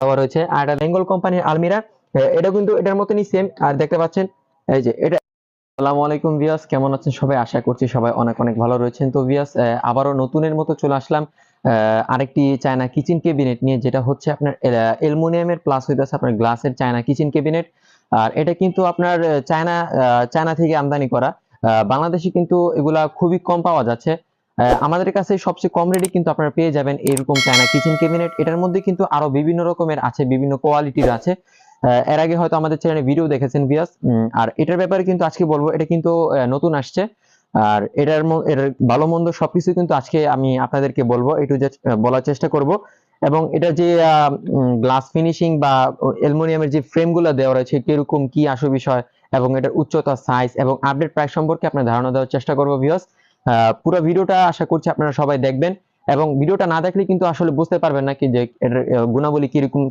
দেওয়া রয়েছে। আর এটা বেঙ্গল কোম্পানির আলমিরা। এটা কিন্তু এটার মতনই সেম। আর দেখতে পাচ্ছেন এই যে এটা। আসসালামু আলাইকুম ভিউয়ার্স, কেমন আছেন সবাই? আশা করছি সবাই অনেক অনেক ভালো রয়েছেন। তো ভিউয়ার্স, আবারও নতুনের মতো চলে আসলাম আরেকটি চায়না কিচেন ক্যাবিনেট নিয়ে, যেটা হচ্ছে আপনার অ্যালুমিনিয়ামের প্লাস হইতাছে আপনার গ্লাসের চায়না কিচেন ক্যাবিনেট। আর এটা কিন্তু আপনার চায়না থেকে আমদানি করা। বাংলাদেশে কিন্তু এগুলা খুবই কম পাওয়া যাচ্ছে। আমাদের কাছে সবচেয়ে কম রেটে কিন্তু আপনারা পেয়ে যাবেন এরকম চায়না কিচেন ক্যাবিনেট। এটার মধ্যে কিন্তু আরো বিভিন্ন রকমের আছে, বিভিন্ন কোয়ালিটির আছে। এর আগে হয়তো আমাদের চ্যানেলে ভিডিও দেখেছেন ভিউয়ার্স। আর এটার ব্যাপারে কিন্তু আজকে বলবো। এটা কিন্তু নতুন আসছে। আর এর ভালো মন্দ সবকিছু কিন্তু আজকে আমি আপনাদেরকে বলবো, একটু বলার চেষ্টা করব। এবং এটা যে গ্লাস ফিনিশিং বা অ্যালুমিনিয়ামের যে ফ্রেমগুলো দেওয়া রয়েছে কিরকম কি আসল বিষয়, এবং এটার উচ্চতা, সাইজ এবং আপডেট প্রাইস সম্পর্কে আপনার ধারণা দেওয়ার চেষ্টা করবো ভিউয়ার্স। পুরো ভিডিওটা আশা করছি আপনারা সবাই দেখবেন। এবং ভিডিওটা না দেখলে কিন্তু আসলে বুঝতে পারবেন না কি যে এটার গুণাবলী কিরকম